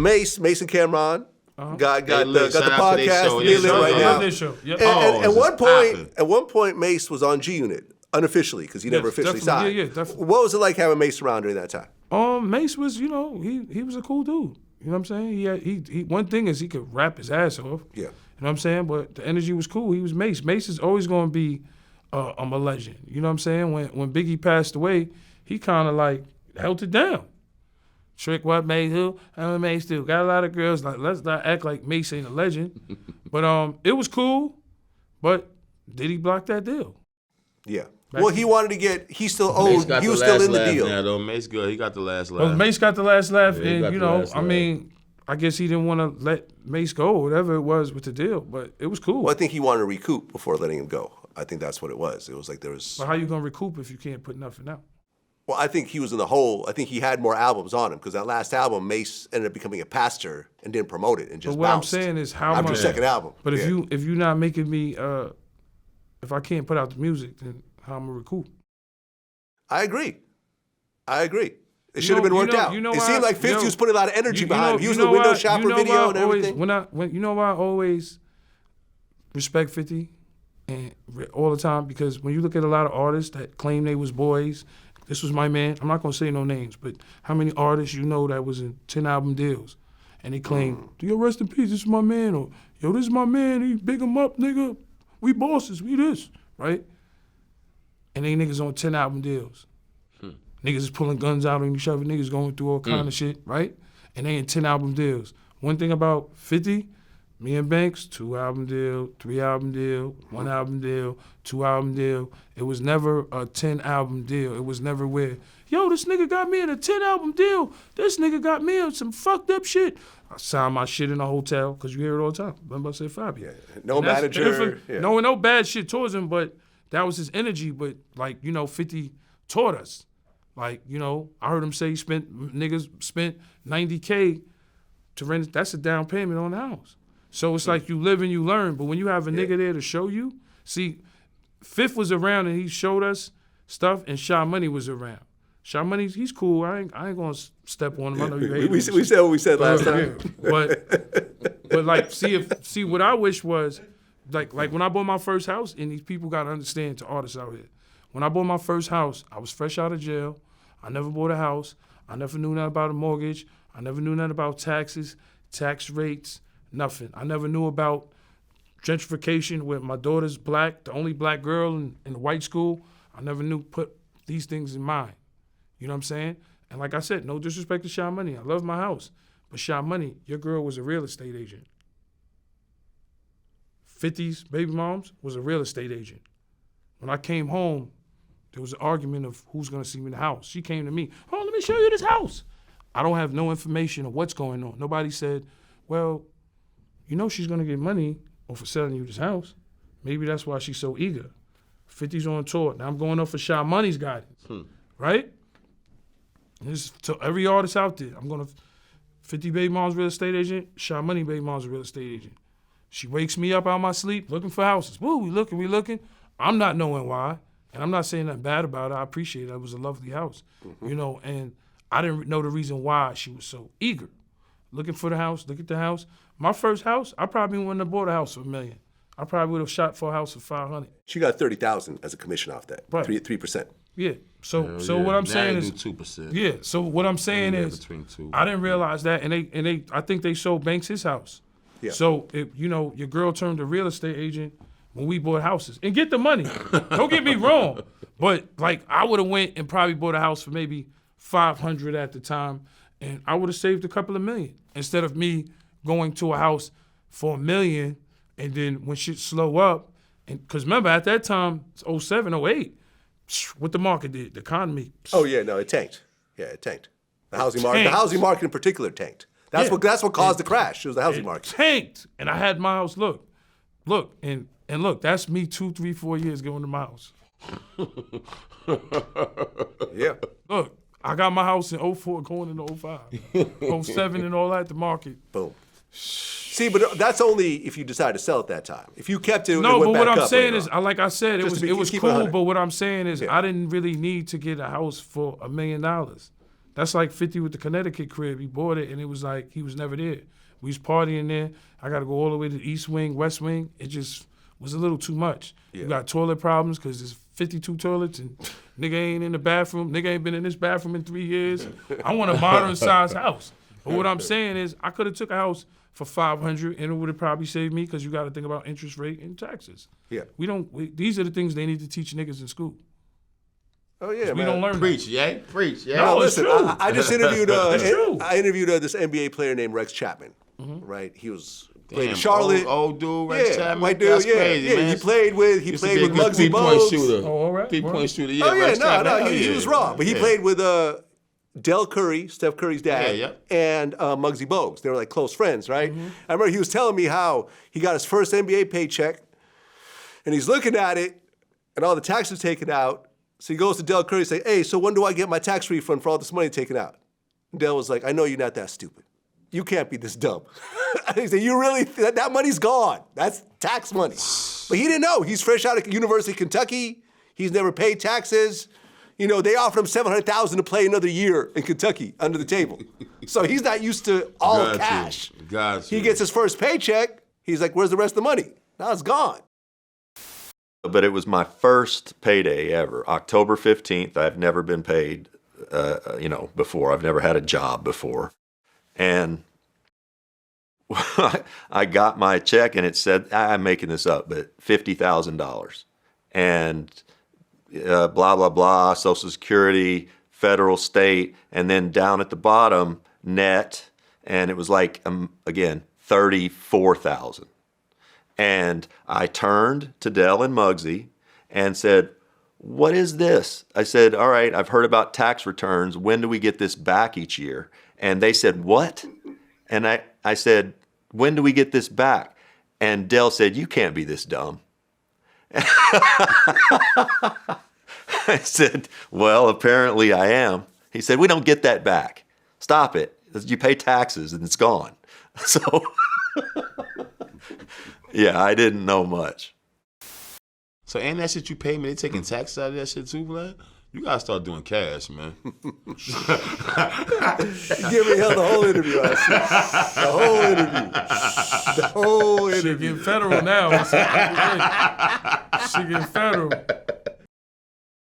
Mase and Cameron got the podcast. They lit right now. Yep. At one point, Mase was on G-Unit unofficially because he never officially signed. Yeah, definitely. What was it like having Mase around during that time? Mase was, he was a cool dude. You know what I'm saying? He one thing is he could rap his ass off. Yeah. You know what I'm saying? But the energy was cool. He was Mase. Mase is always going to be a legend. You know what I'm saying? When Biggie passed away, he kind of like held it down. Trick, what Mase who? I'm a Mase too. Got a lot of girls. Like, let's not act like Mase ain't a legend. But it was cool. But Diddy blocked that deal. Yeah. Well, he wanted to get. He still owed. He was still in the deal. Now, though, Mase good. He got the last laugh. Well, Mase got the last laugh, Yeah, and I mean, I guess he didn't want to let Mase go, whatever it was with the deal. But it was cool. Well, I think he wanted to recoup before letting him go. I think that's what it was. It was like there was. But how you gonna recoup if you can't put nothing out? Well, I think he was in the hole. I think he had more albums on him because that last album, Mase ended up becoming a pastor and didn't promote it and just But what bounced I'm saying is how after much. the second album. But if you're not making me, if I can't put out the music, then how am I gonna recoup? I agree. It should have been worked out. It seemed like 50 was putting a lot of energy behind him. He was in the window shopper video and everything. You know why I always respect 50 and all the time? Because when you look at a lot of artists that claim they was boys, this was my man. I'm not gonna say no names, but how many artists you know that was in 10 album deals, and they claim, "Yo, rest in peace, this is my man," or "Yo, this is my man. He big him up, nigga. We bosses. We this, right?" And they niggas on 10 album deals. Niggas is pulling guns out on each other. Niggas going through all kind of shit, right? And they in 10 album deals. One thing about 50, me and Banks, 2 album deal, 3 album deal, 1 album deal, 2 album deal. It was never a 10 album deal. It was never where, yo, this nigga got me in a 10 album deal. This nigga got me in some fucked up shit. I signed my shit in a hotel, because you hear it all the time. Remember I said Fabio. Yeah. No manager. No bad shit towards him, but that was his energy. But, 50 taught us. I heard him say niggas spent $90K to rent. That's a down payment on the house. So it's like you live and you learn. But when you have a nigga there to show you, see, Fifth was around and he showed us stuff, and Sha Money was around. Sha Money, he's cool. I ain't gonna step on him. I know you hate him. We said what we said last time. But see what I wish was like when I bought my first house, and these people gotta understand, to artists out here. When I bought my first house, I was fresh out of jail. I never bought a house. I never knew nothing about a mortgage. I never knew nothing about taxes, tax rates, nothing. I never knew about gentrification where my daughter's black, the only black girl in the white school. I never put these things in mind. You know what I'm saying? And like I said, no disrespect to Sha Money. I love my house. But Sha Money, your girl was a real estate agent. 50's baby moms was a real estate agent. When I came home, there was an argument of who's gonna see me in the house. She came to me, "Oh, let me show you this house." I don't have no information of what's going on. Nobody said, "Well, she's gonna get money off of selling you this house. Maybe that's why she's so eager." 50's on tour. Now I'm going off for Sha Money's guidance, right? And this is to every artist out there. I'm gonna 50 baby mom's real estate agent, Sha Money baby mom's real estate agent. She wakes me up out of my sleep looking for houses. Woo, we looking. I'm not knowing why. And I'm not saying nothing bad about it. I appreciate it. It was a lovely house, and I didn't know the reason why she was so eager. Looking for the house, look at the house. My first house, I probably wouldn't have bought a house for $1 million. I probably would have shot for a house for $500. She got $30,000 as a commission off that, right. 3%. Yeah. So what I'm saying is 2%. Yeah. So what I'm saying is I didn't realize that, and they I think they sold Banks his house. Yeah. So if your girl turned a real estate agent when we bought houses and get the money. Don't get me wrong, but I would have went and probably bought a house for maybe $500 at the time, and I would have saved a couple of million instead of me going to a house for $1 million, and then when shit slow up, and because remember at that time, it's 07, 08, what the market did, the economy. Oh yeah, no, it tanked. Yeah, it tanked. The housing market in particular tanked. That's what caused the crash. It was the housing market. Tanked, and I had my house. Look, and look, that's me 2, 3, 4 years going to my house. Yeah. Look, I got my house in 04 going into 05. 07 and all that, the market. Boom. See, but that's only if you decide to sell at that time. If you kept it, no, it went but what back I'm up saying later is, on. like I said, it was cool. But what I'm saying is, Yeah. I didn't really need to get a house for $1 million. That's like 50 with the Connecticut crib. He bought it, and it was like he was never there. We was partying there. I got to go all the way to the East Wing, West Wing. It just was a little too much. Yeah. You got toilet problems because there's 52 toilets, and nigga ain't in the bathroom. Nigga ain't been in this bathroom in 3 years. I want a modern-sized house. But what I'm saying is I could have took a house for $500, and it would have probably saved me because you got to think about interest rate and taxes. Yeah. These are the things they need to teach niggas in school. Oh yeah, we don't learn. Preach, yeah, preach, yeah. No, listen, true. I just interviewed. I interviewed this NBA player named Rex Chapman. Mm-hmm. Right, he was played in Charlotte. Charlotte. Old dude, Rex Chapman. White dude. That's yeah, crazy, yeah. man. He played with Muggsy Bogues. Shooter. Oh, all right. 3-point shooter. Yeah. Oh yeah, Rex Chapman, he was raw, but he played with Del Curry, Steph Curry's dad, and Muggsy Bogues. They were like close friends, right? Mm-hmm. I remember he was telling me how he got his first NBA paycheck, and he's looking at it, and all the taxes taken out. So he goes to Del Curry and says, hey, so when do I get my tax refund for all this money taken out? And Del was like, I know you're not that stupid. You can't be this dumb. He said, you really, that money's gone. That's tax money. But he didn't know. He's fresh out of University of Kentucky. He's never paid taxes. You know, they offered him $700,000 to play another year in Kentucky under the table. So he's not used to all cash. Got you. He gets his first paycheck. He's like, where's the rest of the money? Now it's gone. But it was my first payday ever. October 15th. I've never been paid, before. I've never had a job before. And I got my check and it said, I'm making this up, but $50,000. And blah, blah, blah, Social Security, federal, state, and then down at the bottom, net. And it was like, again, $34,000. And I turned to Del and Muggsy and said, what is this? I said, all right, I've heard about tax returns. When do we get this back each year? And they said, what? And I said, when do we get this back? And Del said, you can't be this dumb. I said, well, apparently I am. He said, we don't get that back. Stop it. You pay taxes and it's gone. So... Yeah, I didn't know much. So ain't that shit you pay me? They taking taxes out of that shit too, man? You gotta start doing cash, man. You give me hell the whole interview, I see. The whole interview. Shit getting federal now. Shit getting federal.